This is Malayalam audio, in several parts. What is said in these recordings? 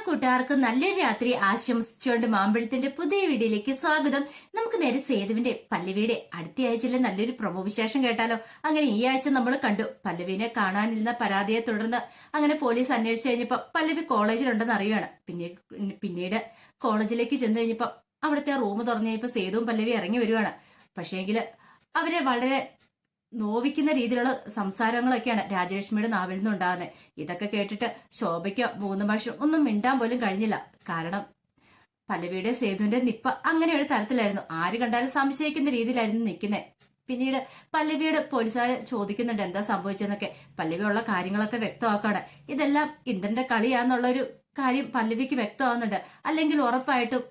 കൂട്ടുകാർക്ക് നല്ലൊരു രാത്രി ആശംസിച്ചുകൊണ്ട് മാമ്പഴത്തിന്റെ പുതിയ വീഡിയോയിലേക്ക് സ്വാഗതം. നമുക്ക് നേരെ സേതുവിന്റെ പല്ലവിയുടെ അടുത്ത ആഴ്ചയിലെ നല്ലൊരു പ്രൊമോ വിശേഷം കേട്ടാലോ. അങ്ങനെ ഈ ആഴ്ച നമ്മൾ കണ്ടു പല്ലവിനെ കാണാനിരുന്ന പരാതിയെ തുടർന്ന് അങ്ങനെ പോലീസ് അന്വേഷിച്ചു കഴിഞ്ഞപ്പോ പല്ലവി കോളേജിലുണ്ടെന്ന് അറിയുകയാണ്. പിന്നീട് കോളേജിലേക്ക് ചെന്ന് കഴിഞ്ഞപ്പോ അവിടുത്തെ റൂം തുറന്നു കഴിഞ്ഞപ്പോ സേതുവും പല്ലവി ഇറങ്ങി വരുവാണ്. പക്ഷേങ്കില് അവരെ വളരെ നോവിക്കുന്ന രീതിയിലുള്ള സംസാരങ്ങളൊക്കെയാണ് രാജലക്ഷ്മിയുടെ നാവിൽ നിന്നുണ്ടാകുന്നത്. ഇതൊക്കെ കേട്ടിട്ട് ശോഭയ്ക്കോ മൂന്ന് ഭാഷ ഒന്നും മിണ്ടാൻ പോലും കഴിഞ്ഞില്ല. കാരണം പല്ലവിയുടെ സേതുവിന്റെ നിപ്പ അങ്ങനെ ഒരു തരത്തിലായിരുന്നു. ആര് കണ്ടാലും സംശയിക്കുന്ന രീതിയിലായിരുന്നു നിൽക്കുന്നത്. പിന്നീട് പല്ലവിയോട് പോലീസുകാർ ചോദിക്കുന്നുണ്ട് എന്താ സംഭവിച്ചെന്നൊക്കെ. പല്ലവി ഉള്ള കാര്യങ്ങളൊക്കെ വ്യക്തമാക്കാണ്. ഇതെല്ലാം ഇന്ദ്രന്റെ കളിയാന്നുള്ളൊരു കാര്യം പല്ലവിക്ക് വ്യക്തമാകുന്നുണ്ട്. അല്ലെങ്കിൽ ഉറപ്പായിട്ടും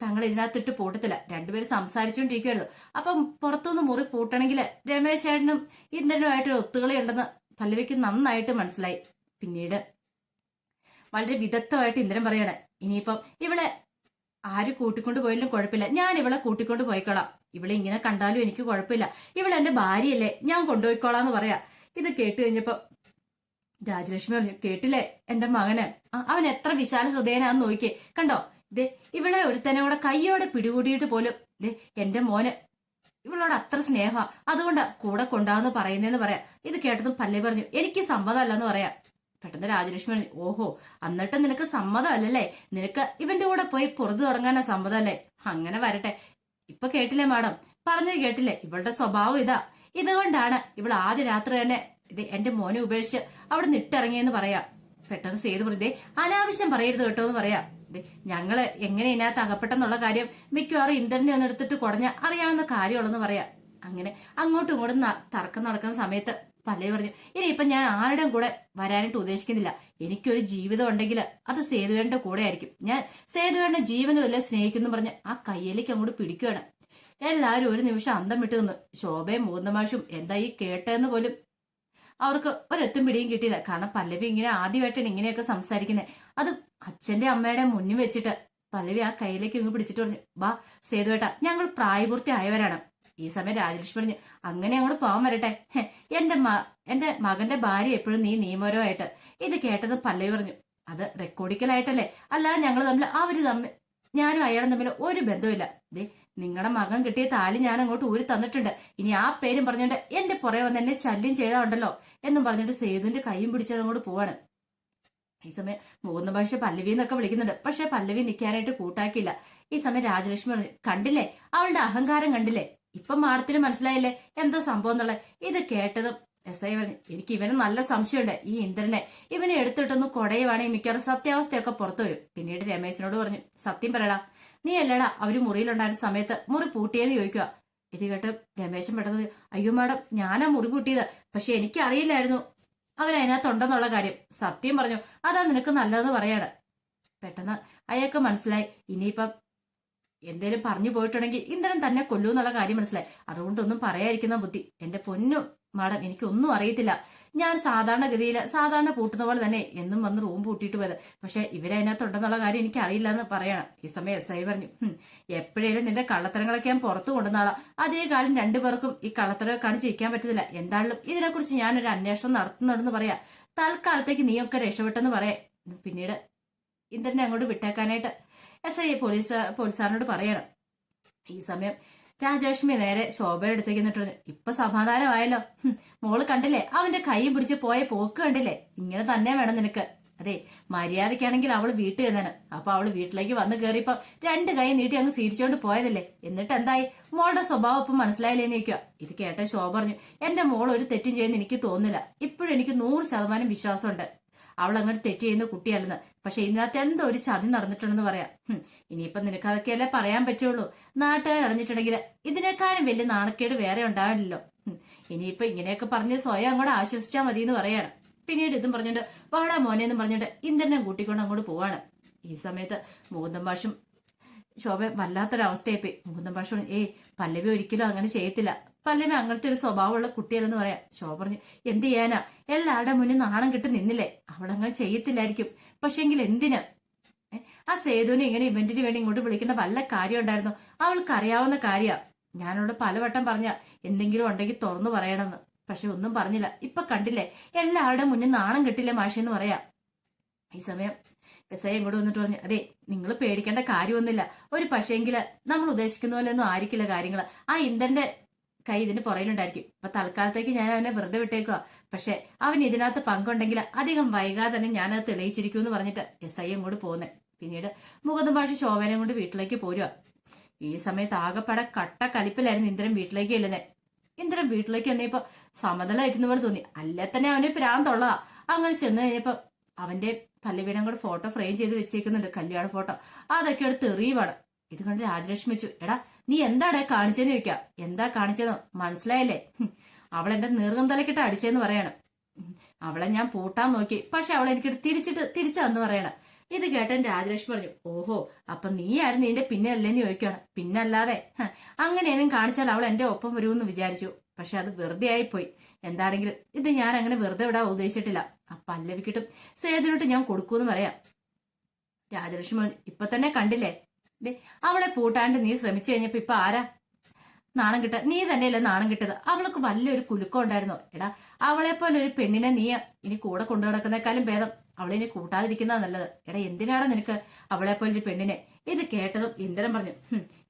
തങ്ങൾ ഇതിനകത്തിട്ട് പൂട്ടത്തില്ല. രണ്ടുപേരും സംസാരിച്ചുകൊണ്ടിരിക്കുവായിരുന്നു. അപ്പം പുറത്തുനിന്ന് മുറി പൂട്ടണമെങ്കിൽ രമേശ് ചേട്ടനും ഇന്ദ്രനുമായിട്ട് ഒത്തുകളി ഉണ്ടെന്ന് പല്ലവിക്ക് നന്നായിട്ട് മനസ്സിലായി. പിന്നീട് വളരെ വിദഗ്ധമായിട്ട് ഇന്ദ്രൻ പറയാണ്, ഇനിയിപ്പം ഇവളെ ആര് കൂട്ടിക്കൊണ്ട് പോയാലും കുഴപ്പമില്ല, ഞാൻ ഇവളെ കൂട്ടിക്കൊണ്ട് പോയിക്കോളാം. ഇവളെ ഇങ്ങനെ കണ്ടാലും എനിക്ക് കുഴപ്പമില്ല, ഇവളെ എന്റെ ഭാര്യയല്ലേ, ഞാൻ കൊണ്ടുപോയിക്കോളാന്ന് പറയാ. ഇത് കേട്ട് കഴിഞ്ഞപ്പോ രാജലക്ഷ്മി പറഞ്ഞു, കേട്ടില്ലേ എന്റെ മകന്, അവൻ എത്ര വിശാല ഹൃദയനാന്ന് നോക്കിയേ, കണ്ടോ ദേ ഇവളെ ഒരുത്തനെ കൂടെ കയ്യോടെ പിടികൂടിയിട്ട് പോലും ദേ എന്റെ മോന് ഇവളോട് അത്ര സ്നേഹ, അതുകൊണ്ടാ കൂടെ കൊണ്ടാന്ന് പറയുന്നതെന്ന് പറയാം. ഇത് കേട്ടതും പല്ലവി പറഞ്ഞു, എനിക്ക് സമ്മതമല്ലെന്ന് പറയാം. പെട്ടെന്ന് രാജലക്ഷ്മി പറഞ്ഞു, ഓഹോ എന്നിട്ട് നിനക്ക് സമ്മതമല്ലല്ലേ, നിനക്ക് ഇവന്റെ കൂടെ പോയി പുറത്തു തുടങ്ങാനാ സമ്മതമല്ലേ. അങ്ങനെ വരട്ടെ. ഇപ്പൊ കേട്ടില്ലേ മാഡം, പറഞ്ഞത് കേട്ടില്ലേ, ഇവളുടെ സ്വഭാവം ഇതാ. ഇതുകൊണ്ടാണ് ഇവൾ ആദ്യ രാത്രി തന്നെ ഇത് എന്റെ മോനെ ഉപേക്ഷിച്ച് അവിടെ നിട്ടിറങ്ങിയെന്ന് പറയാം. പെട്ടെന്ന് സേതു പറഞ്ഞേ, അനാവശ്യം പറയരുത് കേട്ടോ എന്ന് പറയാം. ഞങ്ങള് എങ്ങനെ ഇതിനകത്ത് അകപ്പെട്ടെന്നുള്ള കാര്യം മിക്കവാറും ഇന്ദ്രനെ ഒന്ന് എടുത്തിട്ട് കുടഞ്ഞ അറിയാവുന്ന കാര്യമുള്ളെന്ന് പറയാം. അങ്ങനെ അങ്ങോട്ടും ഇങ്ങോട്ടും തർക്കം നടക്കുന്ന സമയത്ത് പല്ലവി പറഞ്ഞു, ഇനിയിപ്പൊ ഞാൻ ആരുടെയും കൂടെ വരാനായിട്ട് ഉദ്ദേശിക്കുന്നില്ല. എനിക്കൊരു ജീവിതം ഉണ്ടെങ്കിൽ അത് സേതുവേണ്ട കൂടെ ആയിരിക്കും. ഞാൻ സേതുവേണ്ട ജീവനുമല്ല സ്നേഹിക്കുന്നു പറഞ്ഞ് ആ കയ്യിലേക്ക് അങ്ങോട്ട് പിടിക്കുകയാണ്. എല്ലാവരും ഒരു നിമിഷം അന്തം വിട്ടു നിന്ന്. ശോഭയും മൂന്നമാഷും എന്താ ഈ കേട്ടെന്ന് പോലും അവർക്ക് ഒരെത്തും പിടിയും കിട്ടിയില്ല. കാരണം പല്ലവി ഇങ്ങനെ ആദ്യമായിട്ടാണ് ഇങ്ങനെയൊക്കെ സംസാരിക്കുന്നത്. അത് അച്ഛന്റെ അമ്മയുടെ മുന്നിൽ വെച്ചിട്ട് പല്ലവി ആ കയ്യിലേക്ക് ഇങ്ങ് പിടിച്ചിട്ട് പറഞ്ഞു, ബാ സേതുവേട്ടാ, ഞങ്ങൾ പ്രായപൂർത്തി ആയവരാണ്. ഈ സമയം രാജലക്ഷ്മി പറഞ്ഞു, അങ്ങനെ അങ്ങോട്ട് പോകാൻ വരട്ടെ, എന്റെ മകന്റെ ഭാര്യ എപ്പോഴും നീ നിയമപരമായിട്ട്. ഇത് കേട്ടതും പല്ലവി പറഞ്ഞു, അത് റെക്കോർഡിക്കലായിട്ടല്ലേ, അല്ലാതെ ഞങ്ങൾ തമ്മിൽ ഞാനും അയാളും തമ്മിൽ ഒരു ബന്ധവുമില്ല. ദേ നിങ്ങളുടെ മകൻ കിട്ടിയ താലി ഞാൻ അങ്ങോട്ട് ഊരി തന്നിട്ടുണ്ട്. ഇനി ആ പേരും പറഞ്ഞിട്ട് എന്റെ പുറകെ വന്ന് എന്നെ ശല്യം ചെയ്താണ്ടല്ലോ എന്നും പറഞ്ഞിട്ട് സേതുവിന്റെ കൈയും പിടിച്ചാൽ അങ്ങോട്ട് പോവാണ്. ഈ സമയം മൂന്ന് ഭാഷ പല്ലവി എന്നൊക്കെ വിളിക്കുന്നുണ്ട്. പക്ഷെ പല്ലവി നിൽക്കാനായിട്ട് കൂട്ടാക്കിയില്ല. ഈ സമയം രാജലക്ഷ്മി പറഞ്ഞു, കണ്ടില്ലേ അവളുടെ അഹങ്കാരം കണ്ടില്ലേ, ഇപ്പം മാഡത്തിന് മനസ്സിലായില്ലേ എന്താ സംഭവം എന്നുള്ളത്. ഇത് കേട്ടതും എസ് ഐ പറഞ്ഞു, എനിക്ക് ഇവന് നല്ല സംശയമുണ്ട്, ഈ ഇന്ദ്രനെ ഇവനെ എടുത്തിട്ടൊന്ന് കൊടയുവാണെങ്കിൽ മിക്കവാറും സത്യാവസ്ഥയൊക്കെ പുറത്തു വരും. പിന്നീട് രമേശിനോട് പറഞ്ഞു, സത്യം പറയടാ, നീ അല്ലടാ അവര് മുറിയിലുണ്ടായിരുന്ന സമയത്ത് മുറി പൂട്ടിയെന്ന് ചോദിക്കുക. ഇത് കേട്ട് രമേശൻ പെട്ടെന്ന്, അയ്യോ മാഡം ഞാനാ മുറി പൂട്ടിയത്, പക്ഷെ എനിക്ക് അറിയില്ലായിരുന്നു അവരതിനകത്തുണ്ടെന്നുള്ള കാര്യം. സത്യം പറഞ്ഞു, അതാ നിനക്ക് നല്ലതെന്ന് പറയാണ്. പെട്ടെന്ന് അയാൾക്ക് മനസ്സിലായി ഇനിയിപ്പം എന്തേലും പറഞ്ഞു പോയിട്ടുണ്ടെങ്കിൽ ഇന്ദ്രൻ തന്നെ കൊല്ലൂ എന്നുള്ള കാര്യം മനസ്സിലായി. അതുകൊണ്ടൊന്നും പറയാതിരിക്കുന്ന ബുദ്ധി. എന്റെ പൊന്നു മാഡം എനിക്കൊന്നും അറിയത്തില്ല, ഞാൻ സാധാരണഗതിയിൽ സാധാരണ പൂട്ടുന്ന പോലെ തന്നെ എന്നും വന്ന് റൂം പൂട്ടിയിട്ട് പോയത്, പക്ഷെ ഇവരതിനകത്തുണ്ടെന്നുള്ള കാര്യം എനിക്ക് അറിയില്ല എന്ന് പറയണം. ഈ സമയം എസ് ഐ പറഞ്ഞു, എപ്പോഴേലും നിന്റെ കള്ളത്തരങ്ങളൊക്കെ ഞാൻ പുറത്തു കൊണ്ടുവന്നാളാം. അതേ കാലം രണ്ടുപേർക്കും ഈ കള്ളത്തരം കാണിച്ചിരിക്കാൻ പറ്റത്തില്ല. എന്തായാലും ഇതിനെക്കുറിച്ച് ഞാനൊരു അന്വേഷണം നടത്തുന്നുണ്ടെന്ന് പറയാം. തൽക്കാലത്തേക്ക് നീയൊക്കെ രക്ഷപ്പെട്ടെന്ന് പറയാം. പിന്നീട് ഇന്ദ്രനെ അങ്ങോട്ട് വിട്ടേക്കാനായിട്ട് എസ് ഐ പോലീസുകാരനോട് പറയണം. ഈ സമയം രാജലക്ഷ്മി നേരെ ശോഭയുടെ അടുത്തേക്ക് നിന്നിട്ട്, ഇപ്പൊ സമാധാനമായല്ലോ, മോള് കണ്ടില്ലേ അവന്റെ കൈയും പിടിച്ച് പോയ പോക്ക് കണ്ടില്ലേ, ഇങ്ങനെ തന്നെ വേണം നിനക്ക്. അതെ മര്യാദക്കാണെങ്കിൽ അവള് വീട്ടിൽ ചെന്നാണ്. അപ്പൊ അവള് വീട്ടിലേക്ക് വന്ന് കയറിയപ്പം രണ്ട് കൈ നീട്ടി അങ്ങ് സ്വീകരിച്ചോണ്ട് പോയതല്ലേ, എന്നിട്ട് എന്തായി, മോളുടെ സ്വഭാവം ഇപ്പം മനസ്സിലായില്ലേന്ന് ചോദിക്കുക. ഇത് കേട്ട ശോഭ പറഞ്ഞു, എന്റെ മോൾ ഒരു തെറ്റും ചെയ്യുന്ന എനിക്ക് തോന്നുന്നില്ല, ഇപ്പോഴും എനിക്ക് 100% വിശ്വാസമുണ്ട് അവൾ അങ്ങനെ തെറ്റ് ചെയ്യുന്ന കുട്ടിയല്ലെന്ന്. പക്ഷെ ഇതിനകത്ത് എന്തോ ഒരു ചതി നടന്നിട്ടുണ്ടെന്ന് പറയാം. ഇനിയിപ്പൊ നിനക്ക് അതൊക്കെയല്ലേ പറയാൻ പറ്റുള്ളൂ. നാട്ടുകാർ അറിഞ്ഞിട്ടുണ്ടെങ്കിൽ ഇതിനേക്കാളും വലിയ നാണക്കേട് വേറെ ഉണ്ടാവില്ലല്ലോ. ഇനിയിപ്പൊ ഇങ്ങനെയൊക്കെ പറഞ്ഞ് സ്വയം അങ്ങോട്ട് ആശ്വസിച്ചാൽ മതി എന്ന് പറയാണ്. പിന്നീട് ഇതും പറഞ്ഞോണ്ട് വാടാ മോനെ എന്ന് പറഞ്ഞോണ്ട് ഇന്ദ്രനെ കൂട്ടിക്കൊണ്ട് അങ്ങോട്ട് പോവാണ്. ഈ സമയത്ത് മൂന്തം ഭാഷും ശോഭ വല്ലാത്തൊരവസ്ഥയായിപ്പോയി. മൂന്തം ഭാഷ പല്ലവി ഒരിക്കലും അങ്ങനെ ചെയ്യത്തില്ല, പല്ലവി അങ്ങനത്തെ ഒരു സ്വഭാവമുള്ള കുട്ടിയല്ലെന്ന് പറയാം. ശോഭ പറഞ്ഞു, എന്ത് ചെയ്യാനാ, എല്ലാവരുടെ മുന്നിൽ നാണം കിട്ടി നിന്നില്ലേ, അവളങ്ങനെ ചെയ്യത്തില്ലായിരിക്കും. പക്ഷെങ്കിൽ എന്തിന് ആ സേതുവിനെ ഇങ്ങനെ ഇവന്റിന് വേണ്ടി ഇങ്ങോട്ട് വിളിക്കേണ്ട വല്ല കാര്യം ഉണ്ടായിരുന്നു. അവൾക്കറിയാവുന്ന കാര്യ. ഞാനോട് പലവട്ടം പറഞ്ഞ എന്തെങ്കിലും ഉണ്ടെങ്കിൽ തുറന്നു പറയണമെന്ന്, പക്ഷെ ഒന്നും പറഞ്ഞില്ല. ഇപ്പൊ കണ്ടില്ലേ എല്ലാവരുടെ മുന്നിൽ നാണം കിട്ടില്ലേ മാഷെന്ന് പറയാം. ഈ സമയം എസ് ഐ ഇങ്ങോട്ട് വന്നിട്ട് പറഞ്ഞു, അതെ നിങ്ങൾ പേടിക്കേണ്ട കാര്യമൊന്നുമില്ല, ഒരു പക്ഷേങ്കില് നമ്മൾ ഉദ്ദേശിക്കുന്ന പോലെ ഒന്നും ആയിരിക്കില്ല കാര്യങ്ങൾ. ആ ഇന്ദ്രന്റെ കൈ ഇതിന് പുറയിലുണ്ടായിരിക്കും. ഇപ്പൊ തൽക്കാലത്തേക്ക് ഞാൻ അവനെ വെറുതെ വിട്ടേക്കുക, പക്ഷെ അവൻ ഇതിനകത്ത് പങ്കുണ്ടെങ്കിൽ അധികം വൈകാതെ തന്നെ ഞാനത് തെളിയിച്ചിരിക്കും എന്ന് പറഞ്ഞിട്ട് എസ് ഐ അങ്ങോട്ട് പോകുന്നത്. പിന്നീട് മുകുന്ദൻ മാഷ് ശോഭനെ കൊണ്ട് വീട്ടിലേക്ക് പോരുക. ഈ സമയത്ത് ആകെപ്പാടെ കട്ട കലിപ്പിലായിരുന്നു ഇന്ദ്രൻ വീട്ടിലേക്ക് ചെല്ലുന്നത്. ഇന്ദ്രൻ വീട്ടിലേക്ക് വന്നപ്പോ സമതലായിരുന്ന പോലെ തോന്നി, അല്ലേ തന്നെ അവന് പ്രാന്തുള്ളതാ. അങ്ങനെ ചെന്ന് കഴിഞ്ഞപ്പോ അവന്റെ പല്ലവിയുടെ കൂടെ ഫോട്ടോ ഫ്രെയിം ചെയ്ത് വെച്ചേക്കുന്നുണ്ട്, കല്യാണ ഫോട്ടോ. അതൊക്കെ എടുത്ത് എറിയുവാണ്. ഇത് കണ്ട് രാജലക്ഷ്മി വെച്ചു, എടാ നീ എന്താടാ കാണിച്ചെന്ന് ചോദിക്കാം. എന്താ കാണിച്ചെന്നോ മനസ്സിലായില്ലേ? അവളെന്റെ നീർക്കം തലക്കിട്ട് അടിച്ചെന്ന് പറയാണ്. അവളെ ഞാൻ പൂട്ടാൻ നോക്കി, പക്ഷെ അവളെ എനിക്ക് തിരിച്ചു തന്നു പറയണ. ഇത് കേട്ടൻ രാജലക്ഷ്മി പറഞ്ഞു, ഓഹോ അപ്പൊ നീയായിരുന്നു നിന്റെ പിന്നെ അല്ലേന്ന് ചോദിക്കുകയാണ്. പിന്നല്ലാതെ അങ്ങനെയൊന്നും കാണിച്ചാൽ അവൾ എന്റെ ഒപ്പം വരുമെന്ന് വിചാരിച്ചു, പക്ഷെ അത് വെറുതെ ആയിപ്പോയി. എന്താണെങ്കിലും ഇത് ഞാൻ അങ്ങനെ വെറുതെ വിടാൻ ഉദ്ദേശിച്ചിട്ടില്ല. ആ പല്ലവിക്കിട്ടും സേതുവിനിട്ടും ഞാൻ കൊടുക്കൂന്ന് പറയാം. രാജലക്ഷ്മി പറഞ്ഞു, ഇപ്പൊ തന്നെ കണ്ടില്ലേ അവളെ പൂട്ടാണ്ട് നീ ശ്രമിച്ചു കഴിഞ്ഞപ്പോ ഇപ്പൊ ആരാ നാണം കിട്ട? നീ തന്നെയല്ലേ നാണം കിട്ടത്. അവൾക്ക് വലിയൊരു കുലുക്കം ഉണ്ടായിരുന്നോ? എടാ അവളെ പോലെ ഒരു പെണ്ണിനെ നീ ഇനി കൂടെ കൊണ്ടു നടക്കുന്നേക്കാളും ഭേദം അവളിനി കൂട്ടാതിരിക്കുന്നതാ നല്ലത്. എടാ എന്തിനാണ് നിനക്ക് അവളെ പോലെ ഒരു പെണ്ണിനെ? ഇത് കേട്ടതും ഇന്ദ്രൻ പറഞ്ഞു,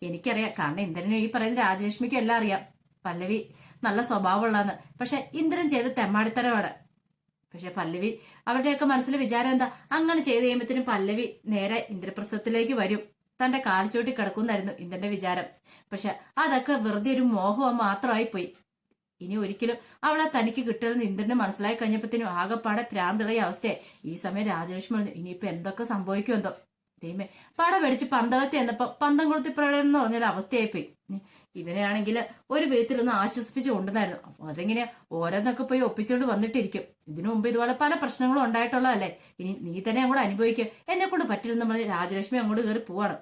എനിക്കറിയാം, കാരണം ഇന്ദ്രനും ഈ പറയുന്ന രാജലക്ഷ്മിക്കും എല്ലാം അറിയാം പല്ലവി നല്ല സ്വഭാവമുള്ളതെന്ന്. പക്ഷെ ഇന്ദ്രൻ ചെയ്ത് തെമ്മാടിത്തരമാണ്. പക്ഷെ പല്ലവി അവരുടെയൊക്കെ മനസ്സിൽ വിചാരം എന്താ, അങ്ങനെ ചെയ്ത് കഴിയുമ്പത്തിനും പല്ലവി നേരെ ഇന്ദ്രപ്രസ്ഥത്തിലേക്ക് വരും, തന്റെ കാൽച്ചോട്ടി കിടക്കുന്നായിരുന്നു ഇന്ദ്രന്റെ വിചാരം. പക്ഷെ അതൊക്കെ വെറുതെ ഒരു മോഹം മാത്രമായി പോയി. ഇനി ഒരിക്കലും അവളെ തനിക്ക് കിട്ടണമെന്ന് ഇന്ദ്രന് മനസ്സിലായി കഴിഞ്ഞപ്പത്തിനും ആകെപ്പാടെ പ്രാന്തളയ അവസ്ഥയെ. ഈ സമയം രാജലക്ഷ്മി പറഞ്ഞു, ഇനിയിപ്പൊ എന്തൊക്കെ സംഭവിക്കും എന്തോ ദൈവമേ. പട പേടിച്ച് പന്തളത്തി എന്നപ്പോ പന്തം കൊളുത്തി പ്രകടനം എന്ന് പറഞ്ഞൊരു അവസ്ഥയായിപ്പോയി. ഇവനെയാണെങ്കിൽ ഒരു വിധത്തിലൊന്ന് ആശ്വസിപ്പിച്ച് കൊണ്ടുവന്നായിരുന്നു. അപ്പൊ അതെങ്ങനെയാ ഓരോന്നൊക്കെ പോയി ഒപ്പിച്ചുകൊണ്ട് വന്നിട്ടിരിക്കും. ഇതിനു മുമ്പ് ഇതുപോലെ പല പ്രശ്നങ്ങളും ഉണ്ടായിട്ടുള്ളതല്ലേ, ഇനി നീ തന്നെ അങ്ങോട്ട് അനുഭവിക്കുക, എന്നെ കൊണ്ട് പറ്റില്ലെന്ന് പറഞ്ഞ് രാജലക്ഷ്മി അങ്ങോട്ട് കയറി പോവാണ്.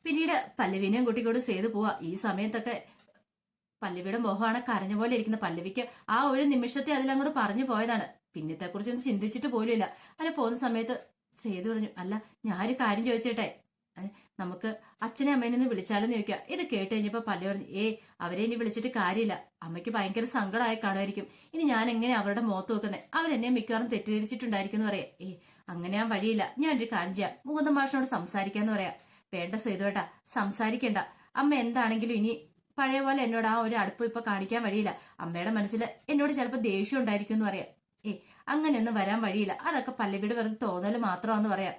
പിന്നീട് പല്ലവിനെയും കുട്ടിക്കോട് ചെയ്തു പോവാ. ഈ സമയത്തൊക്കെ പല്ലവിയുടെ മോഹമാണ് കരഞ്ഞ പോലെ ഇരിക്കുന്ന. പല്ലവിക്ക് ആ ഒരു നിമിഷത്തെ അതിലങ്ങോട്ട് പറഞ്ഞു പോയതാണ്, പിന്നത്തെ കുറിച്ചൊന്നും ചിന്തിച്ചിട്ട് പോലും ഇല്ല. അങ്ങനെ പോകുന്ന സമയത്ത് സേതു പറഞ്ഞു, അല്ല ഞാനൊരു കാര്യം ചോദിച്ചേട്ടെ, നമുക്ക് അച്ഛനെ അമ്മേനെ ഒന്ന് വിളിച്ചാലെന്ന് ചോദിക്കുക. ഇത് കേട്ട് കഴിഞ്ഞപ്പോ പല്ലവി പറഞ്ഞു, അവരെ ഇനി വിളിച്ചിട്ട് കാര്യമില്ല, അമ്മയ്ക്ക് ഭയങ്കര സങ്കടമായി കാണുമായിരിക്കും. ഇനി ഞാൻ എങ്ങനെ അവരുടെ മുഖത്ത് നോക്കുന്നത്, അവരെന്നെ മിക്കവാറും തെറ്റിദ്ധരിച്ചിട്ടുണ്ടായിരിക്കും എന്ന് പറയാം. അങ്ങനെ ആ വഴിയില്ല, ഞാനൊരു കാര്യം ചെയ്യാം, മുകുന്ദൻ മാഷിനോട് സംസാരിക്കാന്ന് പറയാം. വേണ്ട സേതുവേട്ടാ, സംസാരിക്കണ്ട. അമ്മ എന്താണെങ്കിലും ഇനി പഴയ പോലെ എന്നോട് ആ ഒരു അടുപ്പ് ഇപ്പൊ കാണിക്കാൻ വഴിയില്ല. അമ്മയുടെ മനസ്സിൽ എന്നോട് ചിലപ്പോൾ ദേഷ്യം ഉണ്ടായിരിക്കും എന്ന് പറയാം. അങ്ങനെയൊന്നും വരാൻ വഴിയില്ല, അതൊക്കെ പല്ലവിയുടെ വെറുതെ തോന്നല് മാത്രമാണെന്ന് പറയാം.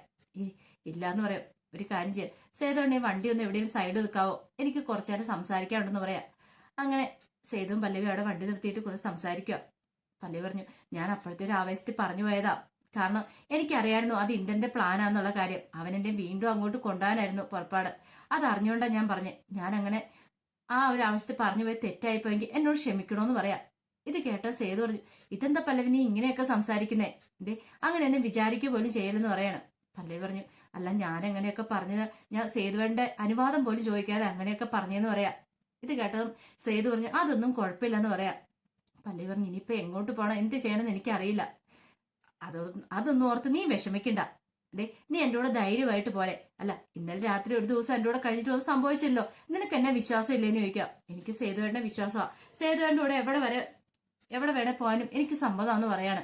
ഇല്ല എന്ന് പറയാം. ഒരു കാര്യം ചെയ്യാം സേതുണ്ണി, വണ്ടി ഒന്ന് എവിടെയും സൈഡ് നിൽക്കാവോ, എനിക്ക് കുറച്ചു നേരം സംസാരിക്കാനുണ്ടെന്ന് പറയാം. അങ്ങനെ സേതുവും പല്ലവി അവിടെ വണ്ടി നിർത്തിയിട്ട് കൂടെ സംസാരിക്കുക. പല്ലവി പറഞ്ഞു, ഞാൻ അപ്പോഴത്തെ ഒരു ആവേശത്തിൽ പറഞ്ഞു പോയതാ, കാരണം എനിക്കറിയായിരുന്നു അത് ഇന്ദ്രന്റെ പ്ലാനാന്നുള്ള കാര്യം. അവൻ എന്നെ വീണ്ടും അങ്ങോട്ട് കൊണ്ടുപോകാനായിരുന്നു പുറപ്പാട്. അത് അറിഞ്ഞുകൊണ്ടാണ് ഞാൻ പറഞ്ഞ്, ഞാൻ അങ്ങനെ ആ ഒരു അവസ്ഥ പറഞ്ഞു പോയി തെറ്റായിപ്പോയെങ്കിൽ എന്നോട് ക്ഷമിക്കണോന്ന് പറയാം. ഇത് കേട്ട സേതു പറഞ്ഞു, ഇതെന്താ പല്ലവി നീ ഇങ്ങനെയൊക്കെ സംസാരിക്കുന്നേ, അങ്ങനെയൊന്നും വിചാരിക്കുക പോലും ചെയ്യലെന്ന് പറയാണ്. പല്ലവി പറഞ്ഞു, അല്ല ഞാൻ എങ്ങനെയൊക്കെ പറഞ്ഞത്, ഞാൻ സേതുവിന്റെ അനുവാദം പോലും ചോദിക്കാതെ അങ്ങനെയൊക്കെ പറഞ്ഞെന്ന് പറയാം. ഇത് കേട്ടതും സേതു പറഞ്ഞു, അതൊന്നും കുഴപ്പമില്ലെന്ന് പറയാം. പല്ലവി പറഞ്ഞു, ഇനിയിപ്പോ എങ്ങോട്ട് പോകണം, എന്ത് ചെയ്യണമെന്ന് എനിക്കറിയില്ല, അതൊന്നും ഓർത്ത് നീ വിഷമിക്കണ്ട. നീ എൻ്റെ കൂടെ ധൈര്യമായിട്ട് പോരെ. അല്ല ഇന്നലെ രാത്രി ഒരു ദിവസം എൻ്റെ കൂടെ കഴിഞ്ഞിട്ട് ഒന്നും സംഭവിച്ചല്ലോ, നിനക്ക് എന്നെ വിശ്വാസം ഇല്ലേന്ന് ചോദിക്കാം. എനിക്ക് സേതുവേട്ടനെ വിശ്വാസമാണ്, സേതുവേട്ടൻ്റെ കൂടെ എവിടെ വേണേ പോകാനും എനിക്ക് സമ്മതമാണെന്ന് പറയാണ്.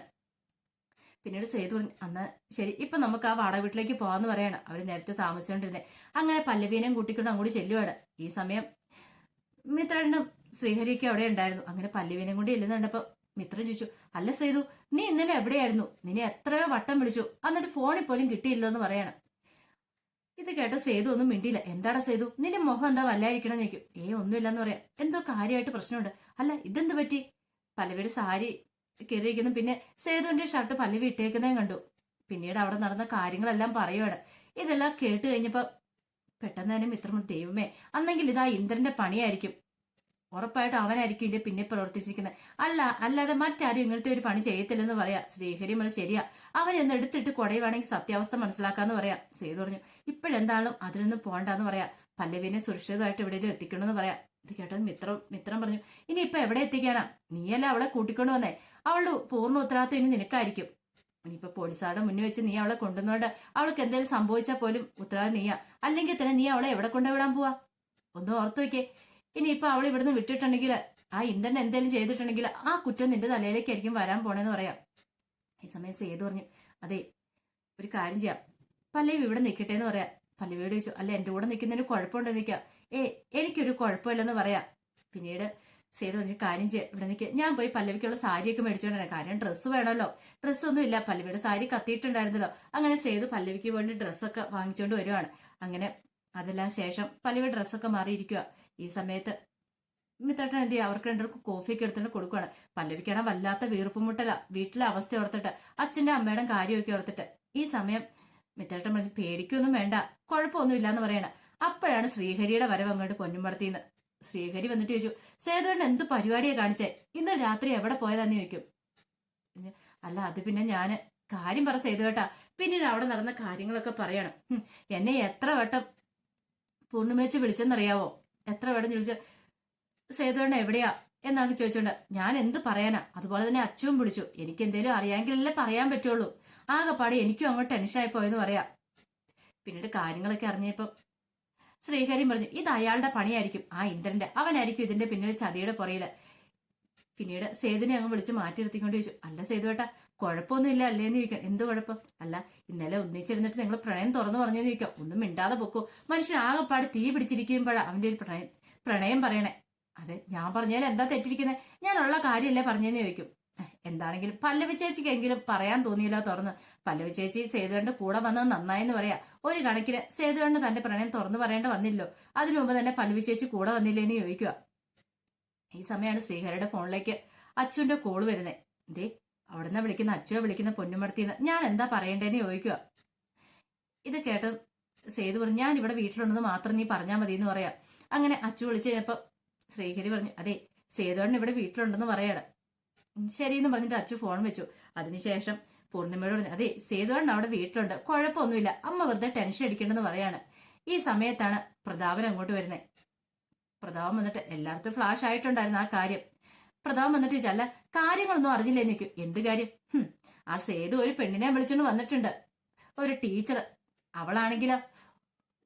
പിന്നീട് സേതു അന്ന് ശരി, ഇപ്പൊ നമുക്ക് ആ വാടക വീട്ടിലേക്ക് പോകാന്ന് പറയാണ്. അവര് നേരത്തെ താമസിച്ചുകൊണ്ടിരുന്നത്. അങ്ങനെ പല്ലവീനെയും കൂട്ടിക്കൊണ്ട് അങ്ങോട്ട് ചെല്ലുവാണ്. ഈ സമയം മിത്രനും ശ്രീഹരിയൊക്കെ അവിടെ ഉണ്ടായിരുന്നു. അങ്ങനെ പല്ലവീനെയും കൊണ്ട് ചെല്ലുന്നുണ്ടപ്പോ മിത്രൻ ചോദിച്ചു, അല്ല സേതു നീ ഇന്നലെ എവിടെയായിരുന്നു, നിന്നെ എത്രയോ വട്ടം വിളിച്ചു, എന്നിട്ട് ഫോണിൽ പോലും കിട്ടിയില്ലോ എന്ന് പറയാണ്. ഇത് കേട്ട സേതു ഒന്നും മിണ്ടിയില്ല. എന്താടാ സേതു, നിന്റെ മുഖം എന്താ വല്ലായിരിക്കണം എന്ന് ചോദിക്കും. ഒന്നുമില്ലെന്ന് പറയാം. എന്തോ കാര്യമായിട്ട് പ്രശ്നമുണ്ട്. അല്ല ഇതെന്ത് പറ്റി? പല്ലവിയുടെ സാരി കയറിയിരിക്കുന്നു, പിന്നെ സേതുവിന്റെ ഷർട്ട് പല്ലവി ഇട്ടേക്കുന്നതും കണ്ടു. പിന്നീട് അവിടെ നടന്ന കാര്യങ്ങളെല്ലാം പറയുവാണ്. ഇതെല്ലാം കേട്ട് കഴിഞ്ഞപ്പോ പെട്ടെന്ന് തന്നെ മിത്രം, ദൈവമേ അന്നെങ്കിൽ ഇതാ ഇന്ദ്രന്റെ പണിയായിരിക്കും, ഉറപ്പായിട്ട് അവനായിരിക്കും ഇതിന്റെ പിന്നെ പ്രവർത്തിച്ചിരിക്കുന്നത്, അല്ലാതെ മറ്റാരും ഇങ്ങനത്തെ ഒരു പണി ചെയ്യത്തില്ലെന്ന് പറയാ. ശ്രീഹരി മല ശരിയാ, അവനൊന്ന് എടുത്തിട്ട് കുടയുവാണെങ്കിൽ സത്യാവസ്ഥ മനസ്സിലാക്കാന്ന് പറയാം. സേതു പറഞ്ഞു, ഇപ്പോഴെന്താളും അതിനൊന്നും പോകണ്ടെന്ന് പറയാം, പല്ലവിനെ സുരക്ഷിതമായിട്ട് എവിടെയെങ്കിലും എത്തിക്കണമെന്ന് പറയാം. ഇത് കേട്ടത് മിത്രം പറഞ്ഞു, ഇനി ഇപ്പൊ എവിടെ എത്തിക്കാനാ, നീയല്ല അവളെ കൂട്ടിക്കൊണ്ട് വന്നേ, അവളുടെ പൂർണ്ണ ഉത്തരവാദിത്വം ഇനി നിനക്കായിരിക്കും. ഇനിയിപ്പൊ പോലീസുകാരുടെ മുന്നിൽ വെച്ച് നീ അവളെ കൊണ്ടുവന്നോണ്ട് അവൾക്ക് എന്തെങ്കിലും സംഭവിച്ചാൽ പോലും ഉത്തരവാദിത്വം നീയാ, അല്ലെങ്കിൽ തന്നെ നീ അവളെ എവിടെ കൊണ്ടുവിടാൻ പോവാ? ഒന്ന് ഓർത്തു വെക്കേ. ഇനിയിപ്പൊ അവൾ ഇവിടുന്ന് വിട്ടിട്ടുണ്ടെങ്കിൽ, ആ ഇന്ദ്രൻ എന്തെങ്കിലും ചെയ്തിട്ടുണ്ടെങ്കിൽ ആ കുറ്റം നിന്റെ തലയിലേക്കായിരിക്കും വരാൻ പോണേന്ന് പറയാം. ഈ സമയം സേതു പറഞ്ഞു, അതെ ഒരു കാര്യം ചെയ്യാം, പല്ലവി ഇവിടെ നിൽക്കട്ടെ എന്ന് പറയാം. പല്ലവിയോട് ചോദിച്ചു, അല്ല എന്റെ കൂടെ നിൽക്കുന്നതിന് കുഴപ്പമുണ്ടെന്ന് നിൽക്കാം. എനിക്കൊരു കുഴപ്പമില്ലെന്ന് പറയാം. പിന്നീട് സേതു ഒരു കാര്യം ചെയ്യാം, ഇവിടെ നിൽക്കുക, ഞാൻ പോയി പല്ലവിക്കുള്ള സാരിയൊക്കെ മേടിച്ചോണ്ടിരുന്നത്, കാര്യം ഡ്രസ്സ് വേണമല്ലോ. ഡ്രസ്സൊന്നും ഇല്ല, പല്ലവിയുടെ സാരി കത്തിയിട്ടുണ്ടായിരുന്നല്ലോ. അങ്ങനെ സേതു പല്ലവിക്ക് വേണ്ടി ഡ്രസ്സൊക്കെ വാങ്ങിച്ചുകൊണ്ട് വരുവാണ്. അങ്ങനെ അതെല്ലാം ശേഷം പല്ലവി ഡ്രസ്സൊക്കെ മാറിയിരിക്കുക. ഈ സമയത്ത് മിത്രട്ടൻ എന്ത് ചെയ്യുക, അവർക്ക് രണ്ടുപേർക്ക് കോഫിയൊക്കെ എടുത്തിട്ട് കൊടുക്കുവാണ്. പല്ലവിക്കാണ് വല്ലാത്ത വീർപ്പുമുട്ടല, വീട്ടിലെ അവസ്ഥ ഓർത്തിട്ട്, അച്ഛന്റെ അമ്മയുടെ കാര്യമൊക്കെ ഓർത്തിട്ട്. ഈ സമയം മിത്രട്ടൻ പറഞ്ഞു, പേടിക്കൊന്നും വേണ്ട, കുഴപ്പമൊന്നും ഇല്ലാന്ന് പറയണ. അപ്പോഴാണ് ശ്രീഹരിയുടെ വരവ് അങ്ങോട്ട് പൊന്നുമടത്തിന്ന്. ശ്രീഹരി വന്നിട്ട് ചോദിച്ചു, സേതുവേട്ടൻ എന്ത് പരിപാടിയാ കാണിച്ചേ, ഇന്നലെ രാത്രി എവിടെ പോയതാന്ന് ചോദിക്കും. അല്ല അത് പിന്നെ ഞാന് കാര്യം പറ സേതുവേട്ടാ. പിന്നീട് അവിടെ നടന്ന കാര്യങ്ങളൊക്കെ പറയണം. എന്നെ എത്ര വട്ടം പൂർണ്ണിമേച്ച് വിളിച്ചെന്നറിയാവോ, എത്ര വട്ടം വിളിച്ച സേതുവേട്ടൻ എവിടെയാ എന്നാക്കി ചോദിച്ചോണ്ട് ഞാൻ എന്ത് പറയാനാ. അതുപോലെ തന്നെ അച്ഛനും വിളിച്ചു, എനിക്ക് എന്തേലും അറിയാമെങ്കിലല്ലേ പറയാൻ പറ്റുള്ളൂ. ആകെപ്പാടെ എനിക്കും അങ്ങോട്ട് ടെൻഷനായി പോയെന്ന് പറയാം. പിന്നീട് കാര്യങ്ങളൊക്കെ അറിഞ്ഞപ്പോ ശ്രീഹരി പറഞ്ഞു, ഇത് അയാളുടെ പണിയായിരിക്കും, ആ ഇന്ദ്രന്റെ, അവനായിരിക്കും ഇതിന്റെ പിന്നിൽ ചതിയുടെ പുറയില്. പിന്നീട് സേതുവിനെ അങ്ങ് വിളിച്ച് മാറ്റി നിർത്തിക്കൊണ്ട് ചോദിച്ചു, അല്ല സേതുവേട്ടാ കുഴപ്പമൊന്നും ഇല്ല അല്ലേന്ന് ചോദിക്കാം. എന്ത് കുഴപ്പം? അല്ല ഇന്നലെ ഒന്നിച്ചിരുന്നിട്ട് നിങ്ങൾ പ്രണയം തുറന്നു പറഞ്ഞെന്ന് ചോദിക്കാം. ഒന്നും മിണ്ടാതെ പൊക്കോ, മനുഷ്യൻ ആകെപ്പാട് തീ പിടിച്ചിരിക്കുമ്പോഴാണ് അവന്റെ ഒരു പ്രണയം പറയണേ. അതെ ഞാൻ പറഞ്ഞാൽ എന്താ തെറ്റിരിക്കുന്നത്, ഞാനുള്ള കാര്യമല്ലേ പറഞ്ഞെന്ന് ചോദിക്കും. എന്താണെങ്കിലും പല്ലവി ചേച്ചിക്കെങ്കിലും പറയാൻ തോന്നിയില്ല തുറന്ന്. പല്ലവി ചേച്ചി സേതുവേട്ടന്റെ കൂടെ വന്നത് നന്നായെന്ന് പറയാ. ഒരു കണക്കിന് സേതുവേട്ടന് തന്റെ പ്രണയം തുറന്നു പറയേണ്ട വന്നില്ലോ, അതിനു മുമ്പ് തന്നെ പല്ലവി ചേച്ചി കൂടെ വന്നില്ലേന്ന് ചോദിക്കുക. ഈ സമയമാണ് ശ്രീഹരിയുടെ ഫോണിലേക്ക് അച്ചുവിന്റെ കോള് വരുന്നത്. എന്തേ അവിടുന്ന് വിളിക്കുന്ന അച്ചുവെ വിളിക്കുന്ന പൊന്നുമടത്തിന്ന്, ഞാൻ എന്താ പറയണ്ടേന്ന് ചോദിക്കുക. ഇത് കേട്ട് സേതു പറഞ്ഞു, ഞാൻ ഇവിടെ വീട്ടിലുണ്ടെന്ന് മാത്രം നീ പറഞ്ഞാൽ മതി എന്ന് പറയാം. അങ്ങനെ അച്ചു വിളിച്ചു കഴിഞ്ഞപ്പോ ശ്രീഹരി പറഞ്ഞു, അതെ സേതുവേട്ടൻ ഇവിടെ വീട്ടിലുണ്ടെന്ന് പറയാണ്. ശരിയെന്ന് പറഞ്ഞിട്ട് അച്ചു ഫോൺ വെച്ചു. അതിനുശേഷം പൂർണ്ണിമയോട് പറഞ്ഞു, അതെ സേതുവേട്ടൻ അവിടെ വീട്ടിലുണ്ട്, കുഴപ്പമൊന്നുമില്ല, അമ്മ വെറുതെ ടെൻഷൻ അടിക്കണ്ടെന്ന് പറയാണ്. ഈ സമയത്താണ് പ്രതാപൻ അങ്ങോട്ട് വരുന്നത്. പ്രതാപം വന്നിട്ട് എല്ലായിടത്തും ഫ്ലാഷ് ആയിട്ടുണ്ടായിരുന്നു ആ കാര്യം. പ്രതാപം വന്നിട്ട് ചോദിച്ചാൽ, അല്ല കാര്യങ്ങളൊന്നും അറിഞ്ഞില്ലേ നിൽക്കും. എന്ത് കാര്യം? ആ സേതു ഒരു പെണ്ണിനെ വിളിച്ചോണ്ട് വന്നിട്ടുണ്ട്, ഒരു ടീച്ചർ. അവളാണെങ്കിലോ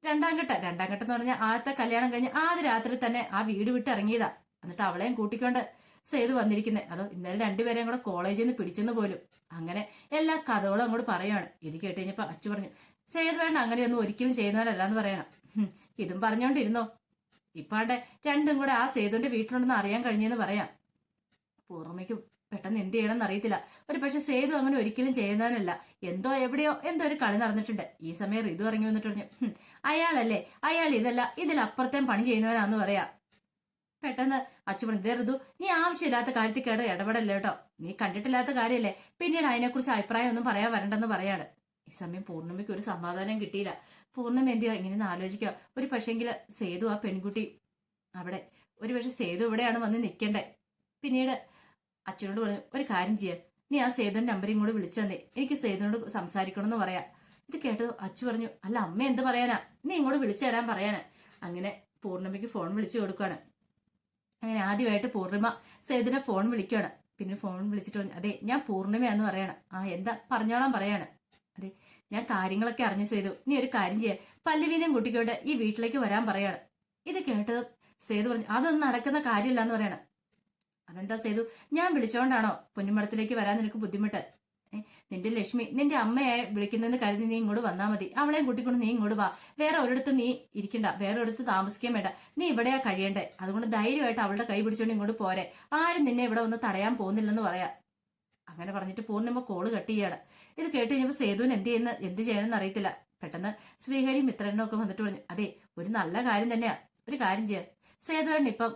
രണ്ടാം ഘട്ടം എന്ന് പറഞ്ഞാൽ ആദ്യത്തെ കല്യാണം കഴിഞ്ഞ് ആദ്യ രാത്രി തന്നെ ആ വീട് വിട്ട് ഇറങ്ങിയതാ. എന്നിട്ട് അവളെയും കൂട്ടിക്കൊണ്ട് സേതു വന്നിരിക്കുന്നത്. അതോ ഇന്നലെ രണ്ടുപേരെയും കൂടെ കോളേജിൽ നിന്ന് പിടിച്ചെന്ന് പോലും. അങ്ങനെ എല്ലാ കഥകളും അങ്ങോട്ട് പറയുവാണ്. ഇത് കേട്ട് കഴിഞ്ഞപ്പോ അച്ചു പറഞ്ഞു, സേതുവേട്ടൻ അങ്ങനെയൊന്നും ഒരിക്കലും ചെയ്യുന്നവരല്ല എന്ന് പറയണം. ഇതും പറഞ്ഞോണ്ടിരുന്നോ, ഇപ്പാണ്ടെ രണ്ടും കൂടെ ആ സേതുവിന്റെ വീട്ടിലുണ്ടെന്ന് അറിയാൻ കഴിഞ്ഞെന്ന് പറയാം. പൂർണ്ണിമയ്ക്ക് പെട്ടെന്ന് എന്ത് ചെയ്യണമെന്ന് അറിയത്തില്ല. ഒരു പക്ഷെ സേതു അങ്ങനെ ഒരിക്കലും ചെയ്യുന്നവനല്ല, എന്തോ എവിടെയോ എന്തോ ഒരു കളി നടന്നിട്ടുണ്ട്. ഈ സമയം ഋതു ഇറങ്ങി വന്നിട്ട് പറഞ്ഞു, അയാളല്ലേ, അയാൾ ഇതല്ല ഇതിലപ്പുറത്തേം പണി ചെയ്യുന്നവനാന്ന് പറയാ. പെട്ടെന്ന് അച്ചു പറഞ്ഞു, ഋതു നീ ആവശ്യമില്ലാത്ത കാര്യത്തിൽ കേട് ഇടപെടല്ലേ കേട്ടോ, നീ കണ്ടിട്ടില്ലാത്ത കാര്യമല്ലേ, പിന്നീട് അതിനെക്കുറിച്ച് അഭിപ്രായം ഒന്നും പറയാൻ വരണ്ടെന്ന് പറയാണ്. ഈ സമയം പൂർണ്ണിമയ്ക്ക് ഒരു സമാധാനം കിട്ടിയില്ല. പൂർണ്ണിമ എന്തിയോ ഇങ്ങനെ ആലോചിക്കുക, ഒരു പക്ഷെങ്കിൽ സേതു ആ പെൺകുട്ടി അവിടെ, ഒരു പക്ഷെ സേതു ഇവിടെയാണ് വന്ന് നിൽക്കേണ്ടേ. പിന്നീട് അച്ഛനോട് പറഞ്ഞു, ഒരു കാര്യം ചെയ്യാ, നീ ആ സേതുവിന്റെ നമ്പരും കൂടെ വിളിച്ചു തന്നെ, എനിക്ക് സേതുവിനോട് സംസാരിക്കണമെന്ന് പറയാം. ഇത് കേട്ടത് അച്ചു പറഞ്ഞു, അല്ല അമ്മ എന്ത് പറയാനാ, നീ ഇങ്ങോട്ട് വിളിച്ചു തരാൻ പറയാന്. അങ്ങനെ പൂർണ്ണിമയ്ക്ക് ഫോൺ വിളിച്ചു കൊടുക്കുകയാണ്. അങ്ങനെ ആദ്യമായിട്ട് പൂർണ്ണിമ സേതുവിനെ ഫോൺ വിളിക്കുകയാണ്. പിന്നെ ഫോൺ വിളിച്ചിട്ട് പറഞ്ഞു, അതെ ഞാൻ പൂർണ്ണിമയാന്ന് പറയണം. ആ എന്താ പറഞ്ഞോളാൻ പറയാണ്. അതെ ഞാൻ കാര്യങ്ങളൊക്കെ അറിഞ്ഞു സേതു, നീ ഒരു കാര്യം ചെയ്യാൻ പല്ലവീനെയും കൂട്ടിക്കൊണ്ട് ഈ വീട്ടിലേക്ക് വരാൻ പറയാണ്. ഇത് കേട്ടത് സേതു പറഞ്ഞു, അതൊന്നും നടക്കുന്ന കാര്യമില്ലാന്ന് പറയണം. അതെന്താ സേതു, ഞാൻ വിളിച്ചോണ്ടാണോ പൊന്നുമടത്തിലേക്ക് വരാൻ നിനക്ക് ബുദ്ധിമുട്ട്? നിന്റെ ലക്ഷ്മി നിന്റെ അമ്മയെ വിളിക്കുന്നതെന്ന് കരുതി നീ ഇങ്ങോട്ട് വന്നാ മതി, അവളെയും കൂട്ടിക്കൊണ്ട് നീ ഇങ്ങോട്ട് വാ. വേറെ ഒരിടത്ത് നീ ഇരിക്കണ്ട, വേറെ ഒരിടത്ത് താമസിക്കാൻ വേണ്ട, നീ ഇവിടെയാ കഴിയണ്ടേ. അതുകൊണ്ട് ധൈര്യമായിട്ട് അവളുടെ കൈ പിടിച്ചോണ്ട് ഇങ്ങോട്ട് പോരെ, ആരും നിന്നെ ഇവിടെ വന്ന് തടയാൻ പോകുന്നില്ലെന്ന് പറയാം. അങ്ങനെ പറഞ്ഞിട്ട് പൂർണ്ണിമ കോള് കട്ട് ചെയ്യാണ്. ഇത് കേട്ട് കഴിഞ്ഞപ്പോ സേതുവിന് എന്ത് ചെയ്യണമെന്ന് അറിയത്തില്ല. പെട്ടെന്ന് ശ്രീഹരി മിത്രനും ഒക്കെ വന്നിട്ട് പറഞ്ഞു, അതെ ഒരു നല്ല കാര്യം തന്നെയാ, ഒരു കാര്യം ചെയ്യാം, സേതുവേട്ടൻ ഇപ്പം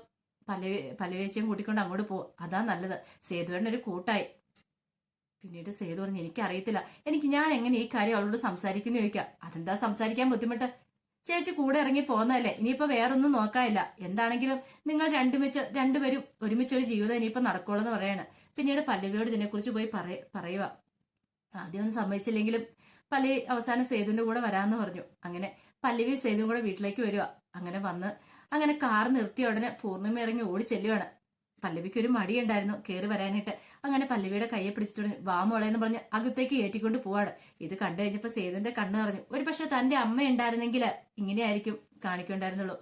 പല്ലവേച്ചിയും കൂട്ടിക്കൊണ്ട് അങ്ങോട്ട് പോകും, അതാ നല്ലത്, സേതുവേട്ടൻ ഒരു കൂട്ടായി. പിന്നീട് സേതു പറഞ്ഞു, എനിക്കറിയത്തില്ല, ഞാൻ എങ്ങനെ ഈ കാര്യം അവളോട് സംസാരിക്കുന്നു ചോദിക്കാം. അതെന്താ സംസാരിക്കാൻ ബുദ്ധിമുട്ട്, ചേച്ചി കൂടെ ഇറങ്ങി പോകുന്നതല്ലേ, ഇനിയിപ്പോ വേറൊന്നും നോക്കാനില്ല, എന്താണെങ്കിലും നിങ്ങൾ രണ്ടുപേരും ഒരുമിച്ചൊരു ജീവിതം ഇനിയിപ്പോ നടക്കുള്ളൂ എന്ന് പറയാണ്. പിന്നീട് പല്ലവിയോട് ഇതിനെക്കുറിച്ച് പോയി പറയുക. ആദ്യമൊന്നും സമ്മതിച്ചില്ലെങ്കിലും പല്ലവി അവസാനം സേതുവിന്റെ കൂടെ വരാമെന്ന് പറഞ്ഞു. അങ്ങനെ പല്ലവി സേതുവും കൂടെ വീട്ടിലേക്ക് വരിക. അങ്ങനെ കാർ നിർത്തിയ ഉടനെ പൂർണ്ണിമ ഇറങ്ങി ഓടി ചെല്ലുവാണ്. പല്ലവിക്ക് ഒരു മടിയുണ്ടായിരുന്നു കയറി വരാനായിട്ട്. അങ്ങനെ പല്ലവിയുടെ കയ്യെ പിടിച്ചിട്ട് വാ മോളെ എന്ന് പറഞ്ഞ് അകത്തേക്ക് ഏറ്റിക്കൊണ്ട് പോവാണ്. ഇത് കണ്ടു കഴിഞ്ഞപ്പോ സേതുവിന്റെ കണ്ണ് നിറഞ്ഞു. ഒരു പക്ഷെ തന്റെ അമ്മ ഉണ്ടായിരുന്നെങ്കിൽ ഇങ്ങനെയായിരിക്കും കാണിക്കുണ്ടായിരുന്നുള്ളൂ.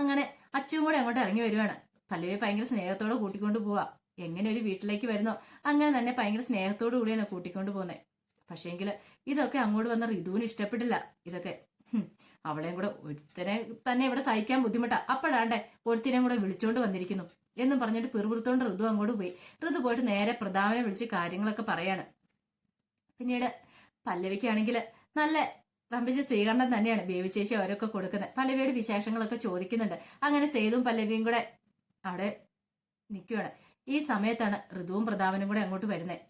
അങ്ങനെ അച്ഛനും കൂടെ അങ്ങോട്ട് ഇറങ്ങി വരുവാണ്. പല്ലവിയെ ഭയങ്കര സ്നേഹത്തോടെ കൂട്ടിക്കൊണ്ട് പോവാ. എങ്ങനെ ഒരു വീട്ടിലേക്ക് വരുന്നോ അങ്ങനെ തന്നെ ഭയങ്കര സ്നേഹത്തോടു കൂടിയാണ് കൂട്ടിക്കൊണ്ട് പോകുന്നത്. പക്ഷേങ്കില് ഇതൊക്കെ അങ്ങോട്ട് വന്ന ഋതുവിന് ഇഷ്ടപ്പെട്ടില്ല. ഇതൊക്കെ അവളെയും കൂടെ ഒരുത്തനെ തന്നെ ഇവിടെ സഹിക്കാൻ ബുദ്ധിമുട്ടാ, അപ്പോഴാണ്ടേ ഒരുത്തിനെയും കൂടെ വിളിച്ചോണ്ട് വന്നിരിക്കുന്നു എന്നും പറഞ്ഞിട്ട് പിറുപിറുത്തോണ്ട് ഋതു അങ്ങോട്ട് പോയി. ഋതു പോയിട്ട് നേരെ പ്രതാപനെ വിളിച്ച് കാര്യങ്ങളൊക്കെ പറയാണ്. പിന്നീട് പല്ലവിക്കാണെങ്കിൽ നല്ല വമ്പിച്ച സ്വീകരണം തന്നെയാണ് ബേബി ചേച്ചി അവരൊക്കെ കൊടുക്കുന്നത്. പല്ലവിയുടെ വിശേഷങ്ങളൊക്കെ ചോദിക്കുന്നുണ്ട്. അങ്ങനെ സേതുവും പല്ലവിയും കൂടെ അവിടെ നിൽക്കുകയാണ്. ഈ സമയത്താണ് ഋതുവും പ്രതാപനും കൂടെ അങ്ങോട്ട് വരുന്നത്.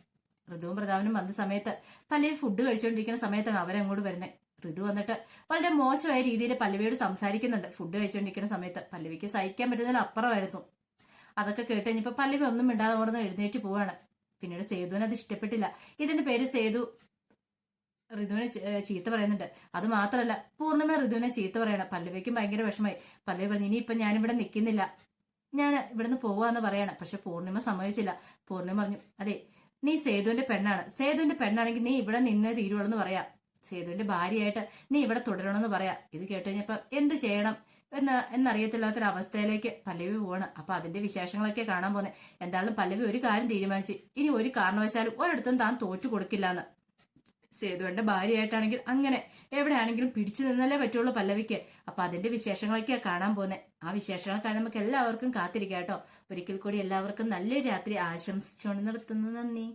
ഋതുവും പ്രതാപനും വന്ന സമയത്ത് പല്ലവി ഫുഡ് കഴിച്ചുകൊണ്ടിരിക്കുന്ന സമയത്താണ് അവരങ്ങോട്ട് വരുന്നത്. ഋതു വന്നിട്ട് വളരെ മോശമായ രീതിയിൽ പല്ലവിയോട് സംസാരിക്കുന്നുണ്ട്. ഫുഡ് കഴിച്ചുകൊണ്ടിരിക്കുന്ന സമയത്ത് പല്ലവിക്ക് സഹിക്കാൻ പറ്റുന്നതിൽ അപ്പുറമായിരുന്നു. അതൊക്കെ കേട്ട് കഴിഞ്ഞപ്പോ പല്ലവി ഒന്നും മിണ്ടാതെ അവിടെ എഴുന്നേറ്റ് പോവാണ്. പിന്നീട് സേതുവിന് അത് ഇഷ്ടപ്പെട്ടില്ല. ഇതിന്റെ പേര് സേതു ഋതുവിനെ ചീത്ത പറയുന്നുണ്ട്. അത് മാത്രമല്ല പൂർണ്ണിമ ഋതുവിനെ ചീത്ത പറയണം. പല്ലവിക്കും ഭയങ്കര വിഷമായി. പല്ലവി പറഞ്ഞു, ഇനിയിപ്പൊ ഞാനിവിടെ നിൽക്കുന്നില്ല, ഞാൻ ഇവിടുന്ന് പോവാന്ന് പറയാണ്. പക്ഷെ പൂർണ്ണിമ സമ്മതിച്ചില്ല. പൂർണ്ണിമ പറഞ്ഞു, അതെ നീ സേതുവിന്റെ പെണ്ണാണ്, സേതുവിന്റെ പെണ്ണാണെങ്കിൽ നീ ഇവിടെ നിന്നേ തീരുവെന്ന് പറയാം, സേതുവിന്റെ ഭാര്യയായിട്ട് നീ ഇവിടെ തുടരണമെന്ന് പറയാം. ഇത് കേട്ട് കഴിഞ്ഞപ്പോ എന്ത് ചെയ്യണം എന്നറിയത്തില്ലാത്തൊരവസ്ഥയിലേക്ക് പല്ലവി പോവാണ്. അപ്പൊ അതിന്റെ വിശേഷങ്ങളൊക്കെ കാണാൻ പോന്നെ. എന്തായാലും പല്ലവി ഒരു കാര്യം തീരുമാനിച്ചു, ഇനി ഒരു കാരണവശാലും ഒരിടത്തും താൻ തോറ്റു കൊടുക്കില്ലാന്ന്. സേതുവിന്റെ ഭാര്യയായിട്ടാണെങ്കിൽ അങ്ങനെ എവിടെയാണെങ്കിലും പിടിച്ചു നിന്നല്ലേ പറ്റുള്ളൂ പല്ലവിക്ക്. അപ്പൊ അതിന്റെ വിശേഷങ്ങളൊക്കെയാ കാണാൻ പോകുന്നത്. ആ വിശേഷങ്ങളൊക്കെ നമുക്ക് എല്ലാവർക്കും കാത്തിരിക്കാം കേട്ടോ. ഒരിക്കൽ കൂടി എല്ലാവർക്കും നല്ലൊരു രാത്രി ആശംസിച്ചുകൊണ്ട് നിർത്തുന്നു. നന്ദി.